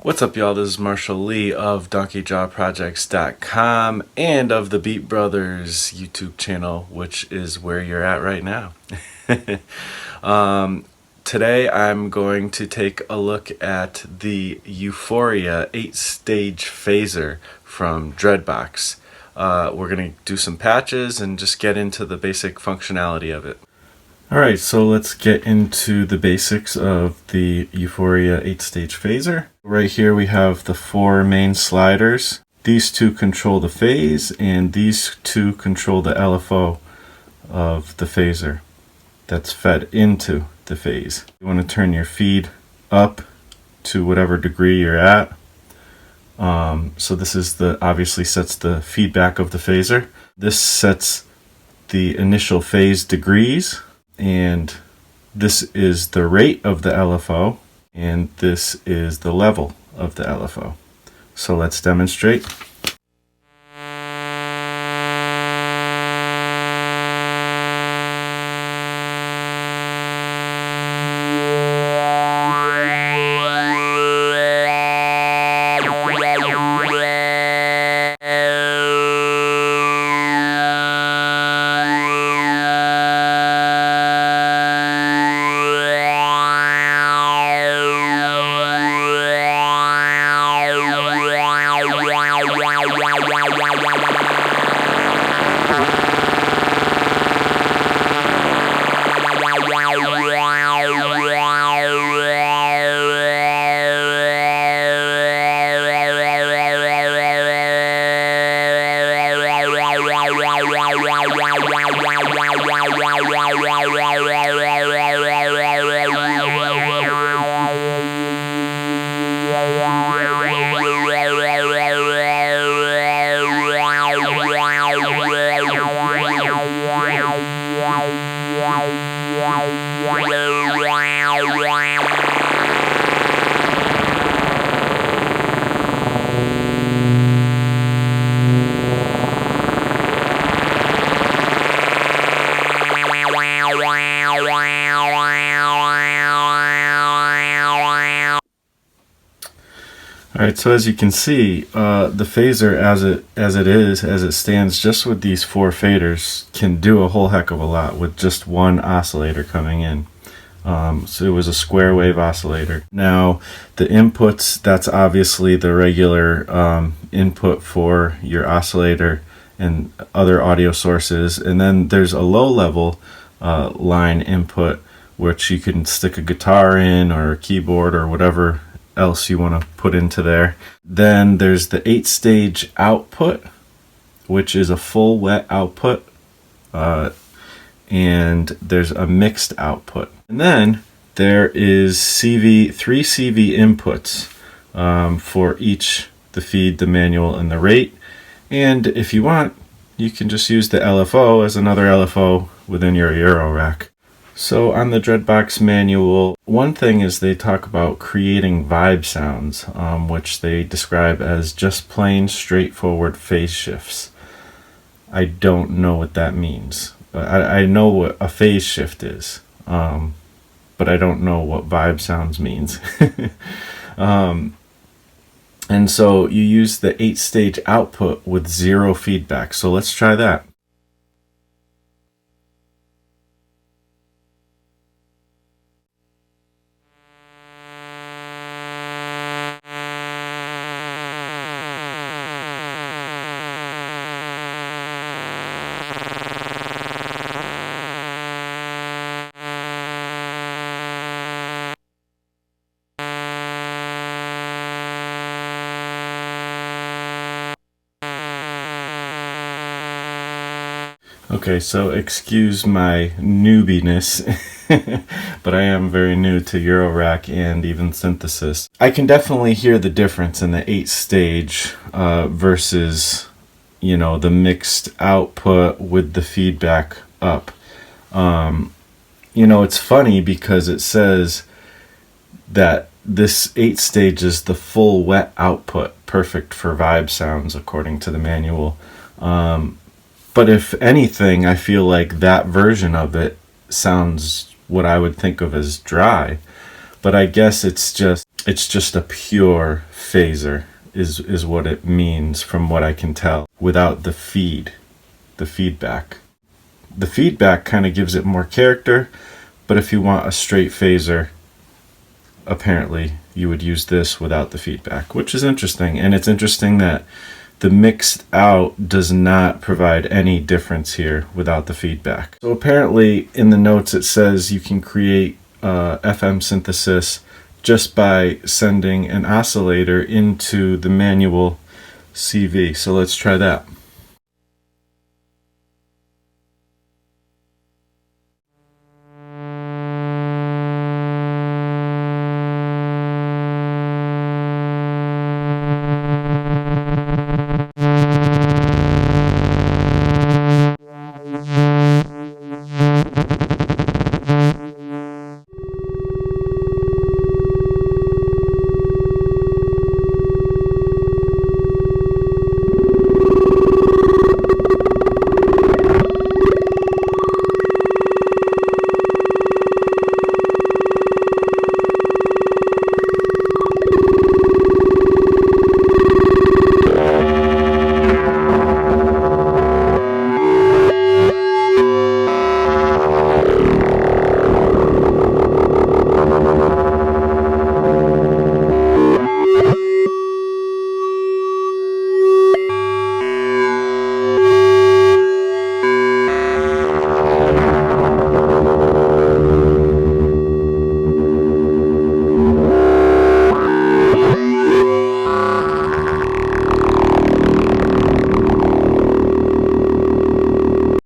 What's up, y'all? This is Marshall Lee of DonkeyJawProjects.com and of the Beat Brothers YouTube channel, which is where you're at right now. Today I'm going to take a look at the Euphoria 8-stage phaser from Dreadbox. We're going to do some patches and just get into the basic functionality of it. Alright, so let's get into the basics of the Euphoria 8-stage phaser. Right here we have the 4 main sliders. These two control the phase, and these two control the LFO of the phaser that's fed into the phase. You want to turn your feed up to whatever degree you're at. So this is obviously sets the feedback of the phaser. This sets the initial phase degrees. And this is the rate of the LFO, and this is the level of the LFO. So let's demonstrate. Alright, so as you can see, the phaser as it stands, just with these 4 faders, can do a whole heck of a lot with just one oscillator coming in. So it was a square wave oscillator. Now, the inputs, that's obviously the regular input for your oscillator and other audio sources. And then there's a low level line input, which you can stick a guitar in or a keyboard or whatever else you want to put into there. Then there's the 8-stage output, which is a full wet output, and there's a mixed output. And then there is 3 CV inputs for each, the feed, the manual, and the rate. And if you want, you can just use the LFO as another LFO within your eurorack. So on the Dreadbox manual, one thing is they talk about creating vibe sounds, which they describe as just plain straightforward phase shifts. I don't know what that means. I know what a phase shift is, but I don't know what vibe sounds means. And so you use the 8-stage output with 0 feedback. So let's try that. Okay, so excuse my newbiness, but I am very new to eurorack and even synthesis. I can definitely hear the difference in the 8-stage versus, you know, the mixed output with the feedback up. You know, it's funny because it says that this 8-stage is the full wet output, perfect for vibe sounds according to the manual. But if anything, I feel like that version of it sounds what I would think of as dry. but I guess it's just a pure phaser is what it means from what I can tell, without the feedback. The feedback kind of gives it more character, but if you want a straight phaser, apparently you would use this without the feedback, which is interesting. And it's interesting that the mixed out does not provide any difference here without the feedback. So apparently in the notes it says you can create FM synthesis just by sending an oscillator into the manual CV. So let's try that.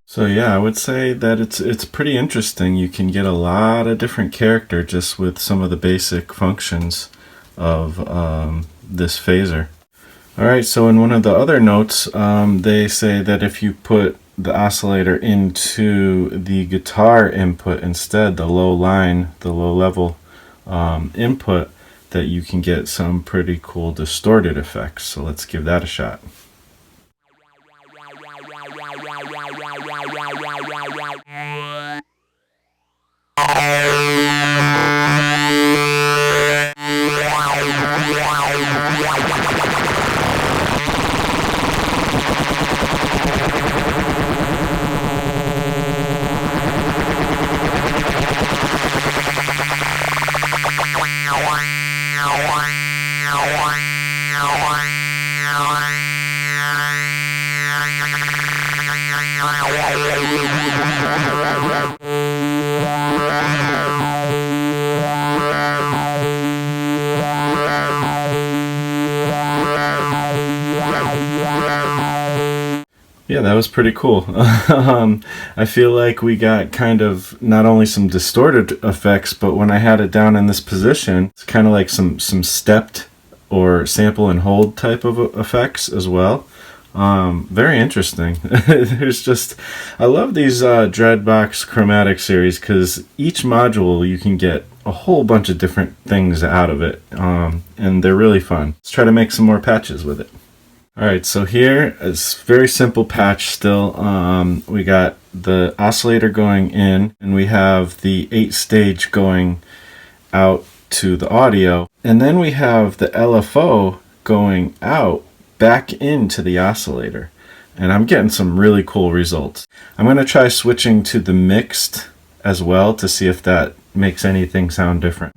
So yeah, I would say that it's pretty interesting. You can get a lot of different character just with some of the basic functions of this phaser. Alright, so in one of the other notes, they say that if you put the oscillator into the guitar input instead, the low level input, that you can get some pretty cool distorted effects. So let's give that a shot. Yeah, that was pretty cool. I feel like we got kind of not only some distorted effects, but when I had it down in this position, it's kind of like some stepped or sample and hold type of effects as well. Very interesting. I love these Dreadbox Chromatic Series because each module you can get a whole bunch of different things out of it, and they're really fun. Let's try to make some more patches with it. Alright, so here is very simple patch still. We got the oscillator going in, and we have the 8-stage going out to the audio, and then we have the LFO going out back into the oscillator, and I'm getting some really cool results. I'm going to try switching to the mixed as well to see if that makes anything sound different.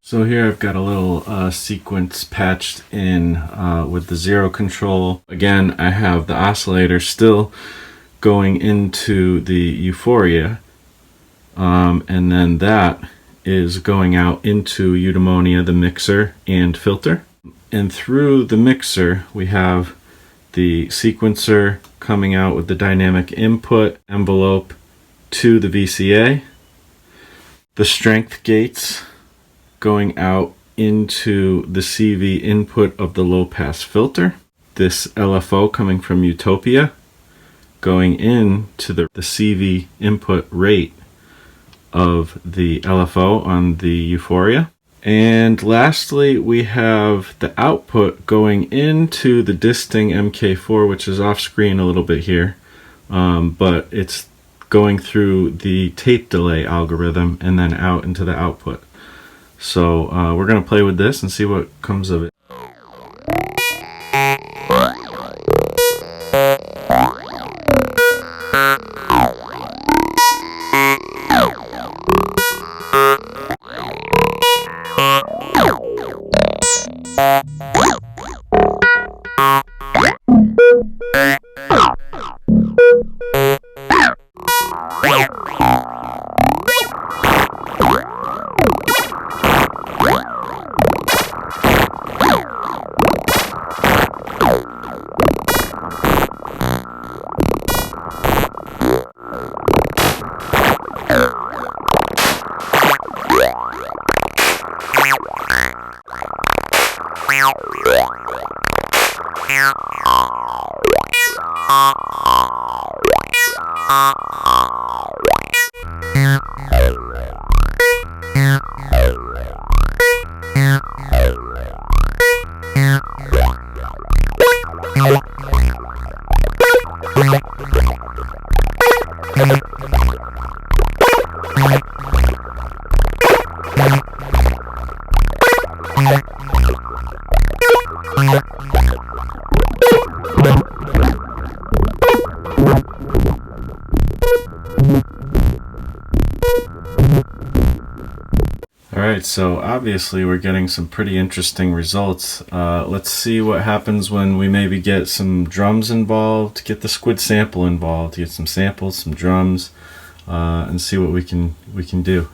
So here I've got a little sequence patched in with the zero control. Again, I have the oscillator still going into the Euphoria, and then that is going out into Eudaimonia, the mixer and filter. And through the mixer we have the sequencer coming out with the dynamic input envelope to the VCA, the strength gates going out into the CV input of the low pass filter, this LFO coming from Utopia going into the CV input rate of the LFO on the Euphoria. And lastly, we have the output going into the Disting MK4, which is off screen a little bit here, but it's going through the tape delay algorithm and then out into the output. So we're going to play with this and see what comes of it. Alright, so obviously we're getting some pretty interesting results. Let's see what happens when we maybe get some drums involved, get the squid sample involved, get some samples, some drums, and see what we can do.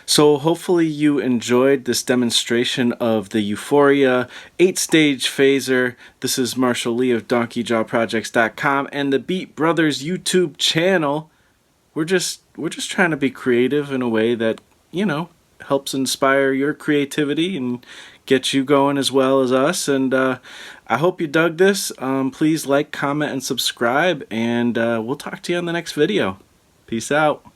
So hopefully you enjoyed this demonstration of the Euphoria 8-stage phaser. This is Marshall Lee of DonkeyJawProjects.com and the Beat Brothers YouTube channel. We're just trying to be creative in a way that, you know, helps inspire your creativity and get you going as well as us. And I hope you dug this. Please like, comment, and subscribe, and we'll talk to you on the next video. Peace out.